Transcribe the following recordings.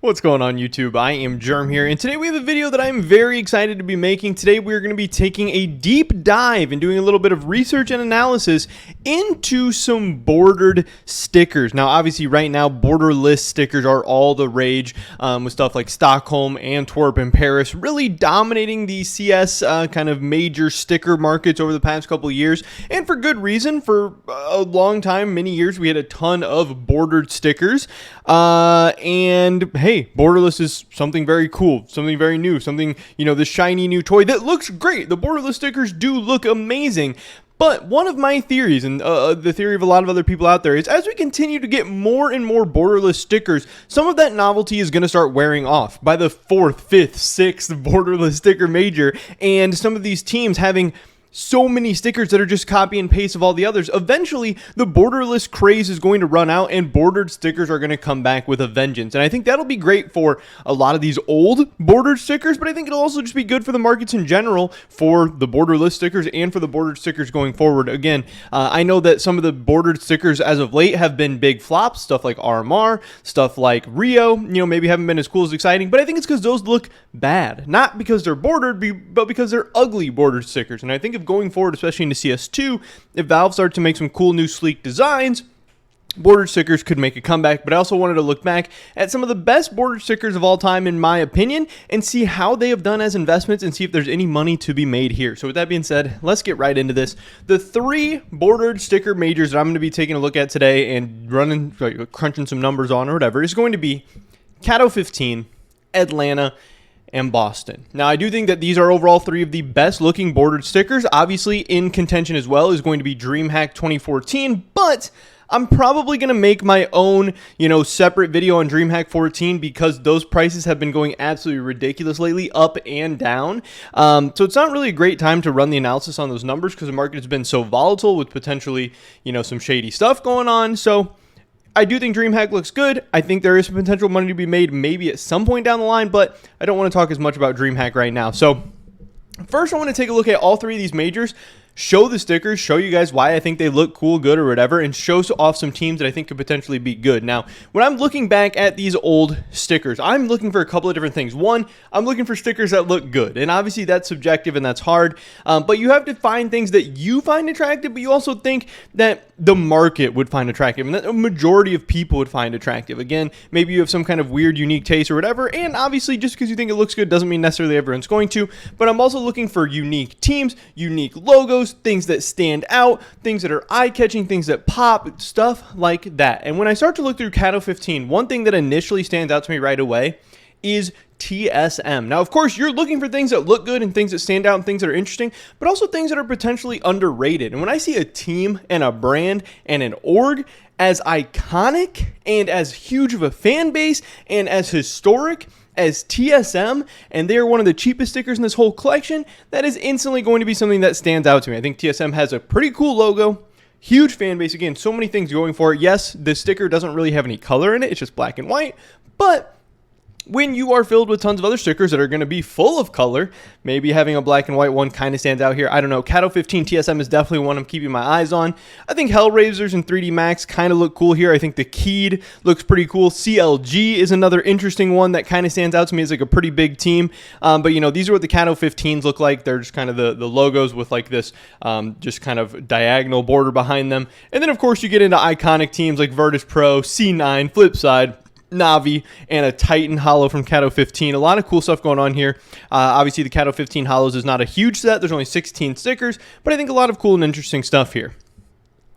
What's going on YouTube? I am Germ here, and today we have a video that I'm very excited to be making. Today we're going to be taking a deep dive and doing a little bit of research and analysis into some bordered stickers. Now obviously right now borderless stickers are all the rage, with stuff like Stockholm, Antwerp, and Paris really dominating the CS kind of major sticker markets over the past couple of years, and for good reason. For a long time, many years, we had a ton of bordered stickers, and hey, borderless is something very cool, something very new, something, you know, the shiny new toy that looks great. The borderless stickers do look amazing. But one of my theories, and the theory of a lot of other people out there, is as we continue to get more and more borderless stickers, some of that novelty is going to start wearing off by the 4th, 5th, 6th borderless sticker major, and some of these teams having so many stickers that are just copy and paste of all the others. Eventually, the borderless craze is going to run out and bordered stickers are going to come back with a vengeance. And I think that'll be great for a lot of these old bordered stickers, but I think it'll also just be good for the markets in general for the borderless stickers and for the bordered stickers going forward. Again, I know that some of the bordered stickers as of late have been big flops, stuff like RMR, stuff like Rio, you know, maybe haven't been as cool as exciting, but I think it's because those look bad. Not because they're bordered, but because they're ugly bordered stickers. And I think if going forward, especially into CS2, if Valve starts to make some cool new sleek designs, bordered stickers could make a comeback. But I also wanted to look back at some of the best bordered stickers of all time, in my opinion, and see how they have done as investments and see if there's any money to be made here. So with that being said, let's get right into this. The 3 bordered sticker majors that I'm going to be taking a look at today and crunching some numbers on or whatever is going to be Cato 15, Atlanta, and Boston. Now, I do think that these are overall 3 of the best looking bordered stickers. Obviously, in contention as well is going to be DreamHack 2014, but I'm probably going to make my own, separate video on DreamHack 14 because those prices have been going absolutely ridiculous lately, up and down. So it's not really a great time to run the analysis on those numbers because the market has been so volatile with potentially, some shady stuff going on. So I do think DreamHack looks good. I think there is some potential money to be made maybe at some point down the line, but I don't want to talk as much about DreamHack right now. So first, I want to take a look at all 3 of these majors, show the stickers, show you guys why I think they look cool, good, or whatever, and show off some teams that I think could potentially be good. Now, when I'm looking back at these old stickers, I'm looking for a couple of different things. One, I'm looking for stickers that look good, and obviously that's subjective and that's hard, but you have to find things that you find attractive, but you also think that the market would find attractive and that a majority of people would find attractive. Again, maybe you have some kind of weird, unique taste or whatever, and obviously just because you think it looks good doesn't mean necessarily everyone's going to, but I'm also looking for unique teams, unique logos, things that stand out, things that are eye-catching, things that pop, stuff like that. And when I start to look through Cato 15, one thing that initially stands out to me right away is TSM. Now, of course, you're looking for things that look good and things that stand out and things that are interesting, but also things that are potentially underrated. And when I see a team and a brand and an org as iconic and as huge of a fan base and as historic as TSM, and they're one of the cheapest stickers in this whole collection, that is instantly going to be something that stands out to me. I think TSM has a pretty cool logo, huge fan base, again, so many things going for it. Yes, the sticker doesn't really have any color in it, it's just black and white, but when you are filled with tons of other stickers that are going to be full of color, maybe having a black and white one kind of stands out here. I don't know. Cato 15 TSM is definitely one I'm keeping my eyes on. I think Hellraisers and 3D Max kind of look cool here. I think the Keyed looks pretty cool. CLG is another interesting one that kind of stands out to me as like a pretty big team. But, these are what the Cato 15s look like. They're just kind of the logos with like this just kind of diagonal border behind them. And then, of course, you get into iconic teams like Virtus Pro, C9, Flipside, Navi, and a Titan Holo from Cato 15. A lot of cool stuff going on here. Obviously, the Cato 15 Holos is not a huge set. There's only 16 stickers, but I think a lot of cool and interesting stuff here.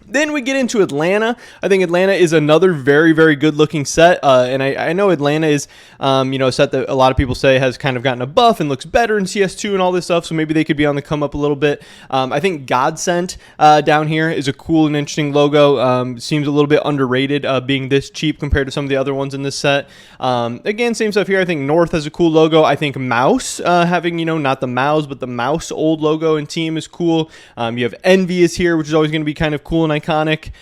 Then we get into Atlanta. I think Atlanta is another very, very good looking set. And I know Atlanta is, a set that a lot of people say has kind of gotten a buff and looks better in CS2 and all this stuff. So maybe they could be on the come up a little bit. I think Godsent down here is a cool and interesting logo. Seems a little bit underrated being this cheap compared to some of the other ones in this set. Again, same stuff here. I think North has a cool logo. I think Mouse having, not the Mouse, but the Mouse old logo and team is cool. You have Envy is here, which is always going to be kind of cool and iconic.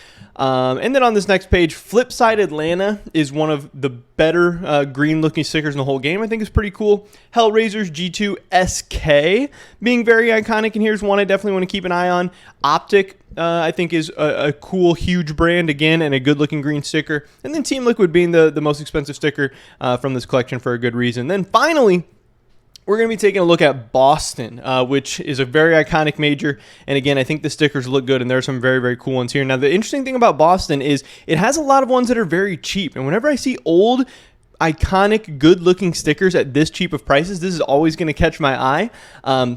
And then on this next page, Flipside Atlanta is one of the better green looking stickers in the whole game. I think it's pretty cool. Hellraisers G2 SK being very iconic, and here's one I definitely want to keep an eye on. Optic, I think, is a cool, huge brand again, and a good looking green sticker. And then Team Liquid being the most expensive sticker from this collection for a good reason. Then finally, we're going to be taking a look at Boston, which is a very iconic major. And again, I think the stickers look good, and there are some very, very cool ones here. Now, the interesting thing about Boston is it has a lot of ones that are very cheap. And whenever I see old, iconic, good-looking stickers at this cheap of prices, this is always going to catch my eye.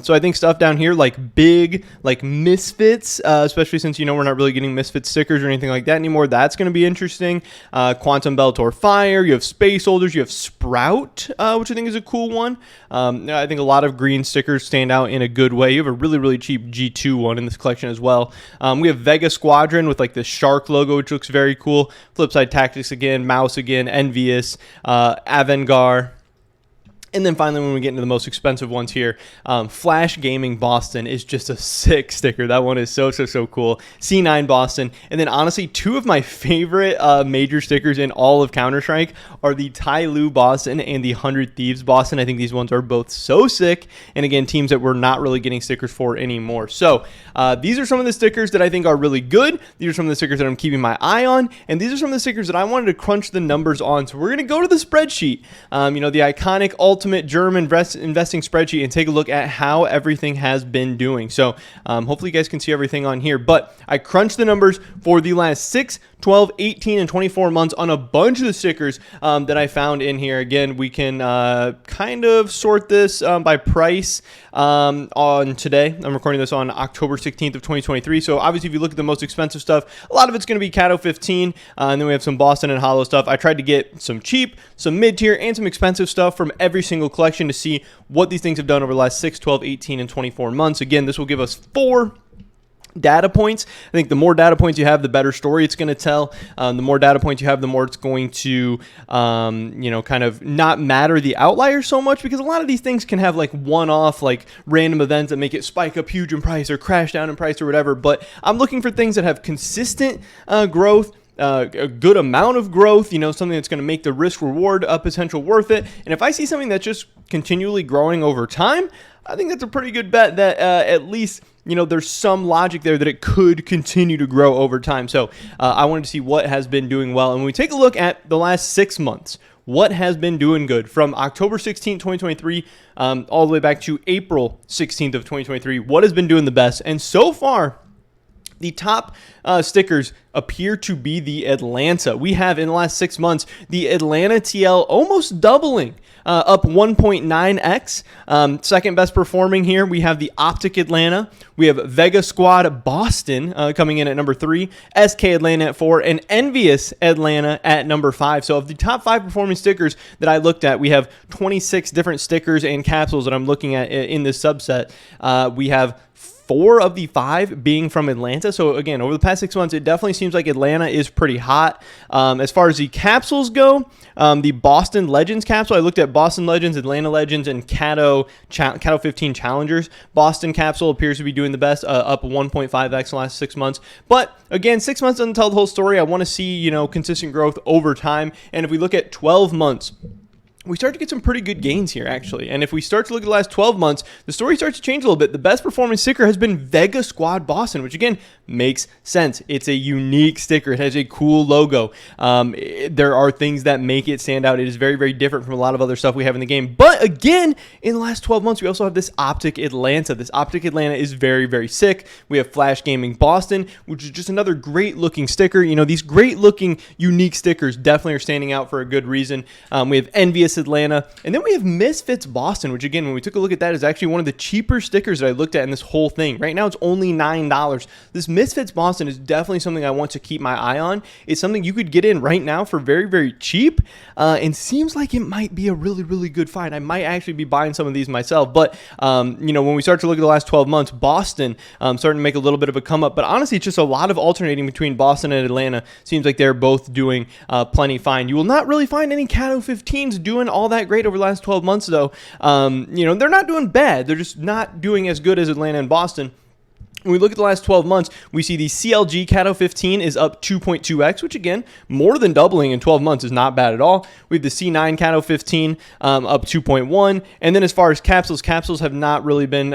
So I think stuff down here like big, like Misfits, especially since, you know, we're not really getting Misfits stickers or anything like that anymore. That's going to be interesting. Quantum Bellator Fire, you have Space Holders, you have Sprout, which I think is a cool one. I think a lot of green stickers stand out in a good way. You have a really, really cheap G2 one in this collection as well. We have Vega Squadron with like the shark logo, which looks very cool. Flipside Tactics again, Mouse again, Envious, Avangar. And then finally, when we get into the most expensive ones here, Flash Gaming Boston is just a sick sticker. That one is so cool. C9 Boston. And then honestly, two of my favorite major stickers in all of Counter-Strike are the Tai Lu Boston and the 100 Thieves Boston. I think these ones are both so sick. And again, teams that we're not really getting stickers for anymore. So these are some of the stickers that I think are really good. These are some of the stickers that I'm keeping my eye on. And these are some of the stickers that I wanted to crunch the numbers on. So we're going to go to the spreadsheet, you know, the iconic Ultimate German investing spreadsheet, and take a look at how everything has been doing. So hopefully you guys can see everything on here, but I crunched the numbers for the last 6, 12, 18, and 24 months on a bunch of the stickers that I found in here. Again, we can kind of sort this by price on today. I'm recording this on October 16th of 2023. So obviously, if you look at the most expensive stuff, a lot of it's going to be Cato 15, and then we have some Boston and Hollow stuff. I tried to get some cheap, some mid-tier, and some expensive stuff from every single collection to see what these things have done over the last 6, 12, 18, and 24 months. Again, this will give us 4 data points. I think the more data points you have, the better story it's going to tell. The more data points you have, the more it's going to, you know, kind of not matter the outliers so much, because a lot of these things can have like one-off, like random events that make it spike up huge in price or crash down in price or whatever. But I'm looking for things that have consistent growth, a good amount of growth, you know, something that's going to make the risk reward potential worth it. And if I see something that's just continually growing over time, I think that's a pretty good bet that at least, you know, there's some logic there that it could continue to grow over time. So I wanted to see what has been doing well. And when we take a look at the last 6 months, what has been doing good from October 16, 2023, all the way back to April 16th of 2023, what has been doing the best? And so far, the top stickers appear to be the Atlanta. We have, in the last 6 months, the Atlanta TL almost doubling, up 1.9x. Second best performing here, we have the Optic Atlanta. We have Vega Squad Boston coming in at number 3, SK Atlanta at 4, and Envious Atlanta at number 5. So of the top 5 performing stickers that I looked at, we have 26 different stickers and capsules that I'm looking at in this subset. We have 4 of the 5 being from Atlanta. So again, over the past 6 months, it definitely seems like Atlanta is pretty hot. As far as the capsules go, the Boston Legends capsule, I looked at Boston Legends, Atlanta Legends, and Cato 15 Challengers. Boston capsule appears to be doing the best, up 1.5x the last 6 months. But again, 6 months doesn't tell the whole story. I want to see, you know, consistent growth over time. And if we look at 12 months, we start to get some pretty good gains here, actually. And if we start to look at the last 12 months, the story starts to change a little bit. The best performing sticker has been Vega Squad Boston, which again makes sense. It's a unique sticker. It has a cool logo. There are things that make it stand out. It is very, very different from a lot of other stuff we have in the game. But again, in the last 12 months, we also have this Optic Atlanta. This Optic Atlanta is very, very sick. We have Flash Gaming Boston, which is just another great looking sticker. You know, these great looking, unique stickers definitely are standing out for a good reason. We have Envious Atlanta, and then we have Misfits Boston, which again, when we took a look at that, is actually one of the cheaper stickers that I looked at in this whole thing. Right now, it's only $9. This Misfits Boston is definitely something I want to keep my eye on. It's something you could get in right now for very, very cheap, and seems like it might be a really, really good find. I might actually be buying some of these myself, but you know, when we start to look at the last 12 months, Boston starting to make a little bit of a come up, but honestly, it's just a lot of alternating between Boston and Atlanta. Seems like they're both doing plenty fine. You will not really find any Cato 15s doing all that great over the last 12 months, though. You know, they're not doing bad. They're just not doing as good as Atlanta and Boston. When we look at the last 12 months, we see the CLG Cato 15 is up 2.2x, which again, more than doubling in 12 months is not bad at all. We have the C9 Cato 15 up 2.1. And then as far as capsules have not really been,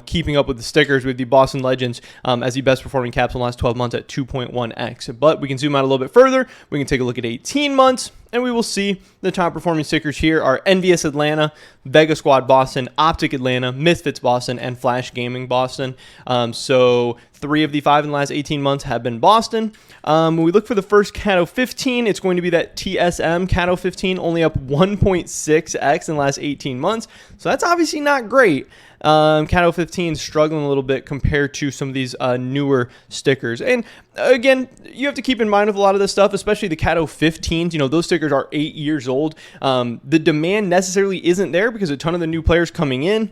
keeping up with the stickers. With the Boston Legends as the best performing capsule in the last 12 months at 2.1x. But we can zoom out a little bit further. We can take a look at 18 months. And we will see the top performing stickers here are Envious Atlanta, Vega Squad Boston, Optic Atlanta, Misfits Boston, and Flash Gaming Boston. So 3 of the 5 in the last 18 months have been Boston. When we look for the first Cato 15, it's going to be that TSM Cato 15, only up 1.6x in the last 18 months. So that's obviously not great. Cato 15 struggling a little bit compared to some of these newer stickers. And again, you have to keep in mind with a lot of this stuff, especially the Cato 15s, those stickers are 8 years old. The demand necessarily isn't there because a ton of the new players coming in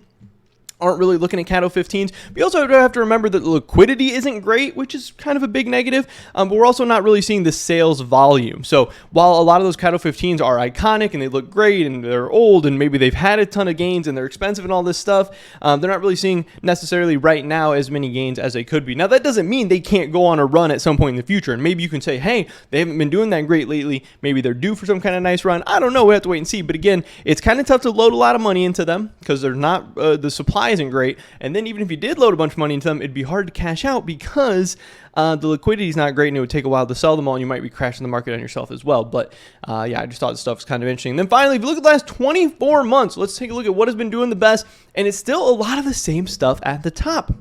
aren't really looking at Cato 15s. But you also have to remember that the liquidity isn't great, which is kind of a big negative. But we're also not really seeing the sales volume. So while a lot of those Cato 15s are iconic and they look great and they're old and maybe they've had a ton of gains and they're expensive and all this stuff, they're not really seeing necessarily right now as many gains as they could be. Now, that doesn't mean they can't go on a run at some point in the future. And maybe you can say, hey, they haven't been doing that great lately. Maybe they're due for some kind of nice run. I don't know. We have to wait and see. But again, it's kind of tough to load a lot of money into them because they're not, the supply isn't great. And then even if you did load a bunch of money into them, it'd be hard to cash out because the liquidity is not great and it would take a while to sell them all and you might be crashing the market on yourself as well. But I just thought this stuff was kind of interesting. And then finally, if you look at the last 24 months, let's take a look at what has been doing the best. And it's still a lot of the same stuff at the top.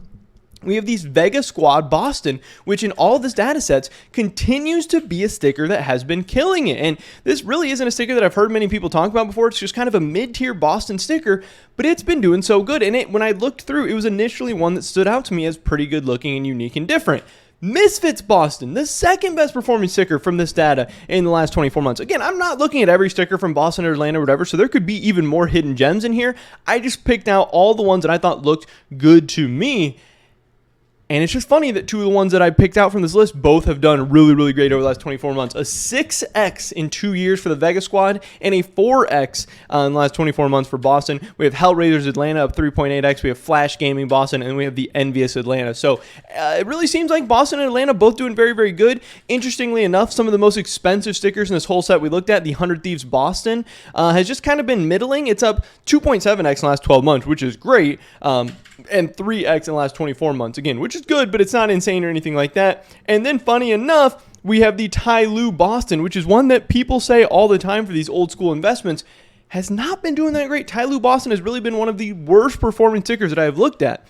We have these Vega Squad Boston, which in all of this data sets continues to be a sticker that has been killing it. And this really isn't a sticker that I've heard many people talk about before. It's just kind of a mid-tier Boston sticker, but it's been doing so good. And when I looked through, it was initially one that stood out to me as pretty good looking and unique and different. Misfits Boston, the second best performing sticker from this data in the last 24 months. Again, I'm not looking at every sticker from Boston or Atlanta or whatever, so there could be even more hidden gems in here. I just picked out all the ones that I thought looked good to me. And it's just funny that 2 of the ones that I picked out from this list both have done really, really great over the last 24 months. A 6x in 2 years for the Vega Squad and a 4x in the last 24 months for Boston. We have Hellraisers Atlanta up 3.8x. We have Flash Gaming Boston, and we have the Envious Atlanta. So it really seems like Boston and Atlanta both doing very, very good. Interestingly enough, some of the most expensive stickers in this whole set we looked at, the 100 Thieves Boston, has just kind of been middling. It's up 2.7x in the last 12 months, which is great. And 3x in the last 24 months, again, which is good, but it's not insane or anything like that. And then funny enough, we have the Tai Lu Boston, which is one that people say all the time for these old school investments, has not been doing that great. Tai Lu Boston has really been one of the worst performing stickers that I have looked at.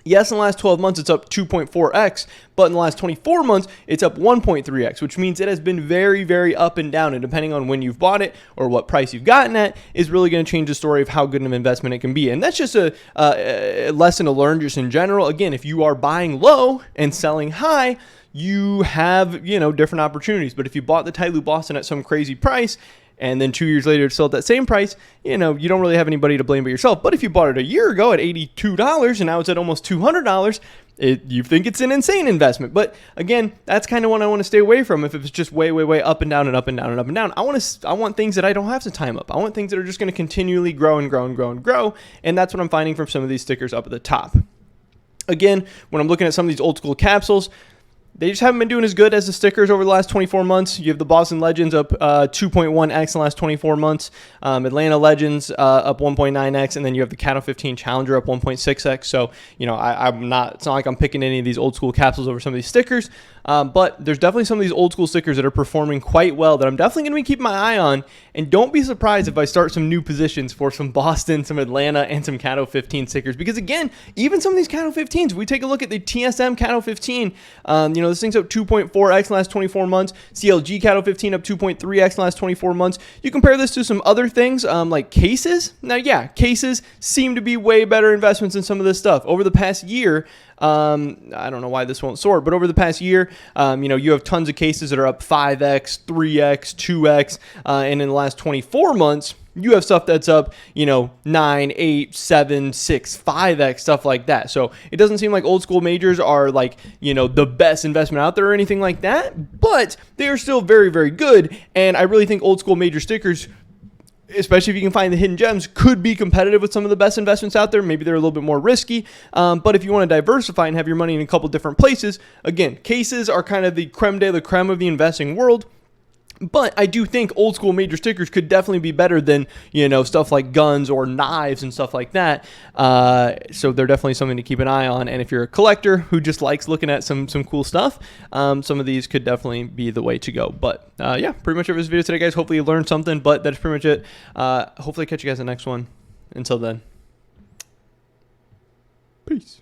Yes, in the last 12 months, it's up 2.4x, but in the last 24 months, it's up 1.3x, which means it has been very, very up and down. And depending on when you've bought it or what price you've gotten at is really going to change the story of how good of an investment it can be. And that's just a lesson to learn just in general. Again, if you are buying low and selling high, you have, different opportunities. But if you bought the Tai Lu Boston at some crazy price, and then 2 years later it's still at that same price, you don't really have anybody to blame but yourself. But if you bought it a year ago at $82 and now it's at almost $200, you think it's an insane investment. But again, that's kind of what I want to stay away from. If it's just way, way, way up and down and up and down and up and down, I want things that I don't have to time up. I want things that are just going to continually grow and grow and grow and grow. And that's what I'm finding from some of these stickers up at the top. Again, when I'm looking at some of these old school capsules, they just haven't been doing as good as the stickers over the last 24 months. You have the Boston Legends up 2.1x in the last 24 months. Atlanta Legends up 1.9x. And then you have the Cato 15 Challenger up 1.6x. So, I'm not, it's not like I'm picking any of these old school capsules over some of these stickers. But there's definitely some of these old school stickers that are performing quite well that I'm definitely going to be keeping my eye on. And don't be surprised if I start some new positions for some Boston, some Atlanta, and some Cato 15 stickers. Because again, even some of these Cato 15s, if we take a look at the TSM Cato 15, this thing's up 2.4x in the last 24 months. CLG Cato 15 up 2.3x in the last 24 months. You compare this to some other things like cases. Now, yeah, cases seem to be way better investments than some of this stuff. Over the past year, I don't know why this won't sort, but over the past year, you have tons of cases that are up 5x, 3x, 2x, and in the last 24 months, you have stuff that's up, 9, 8, 7, 6, 5x, stuff like that. So it doesn't seem like old school majors are like, the best investment out there or anything like that, but they are still very, very good. And I really think old school major stickers especially if you can find the hidden gems, could be competitive with some of the best investments out there. Maybe they're a little bit more risky, but if you want to diversify and have your money in a couple different places, again, cases are kind of the creme de la creme of the investing world. But I do think old school major stickers could definitely be better than, you know, stuff like guns or knives and stuff like that. So they're definitely something to keep an eye on. And if you're a collector who just likes looking at some cool stuff, some of these could definitely be the way to go. But yeah, pretty much it was this video today, guys. Hopefully you learned something, but that's pretty much it. Hopefully catch you guys in the next one. Until then, peace.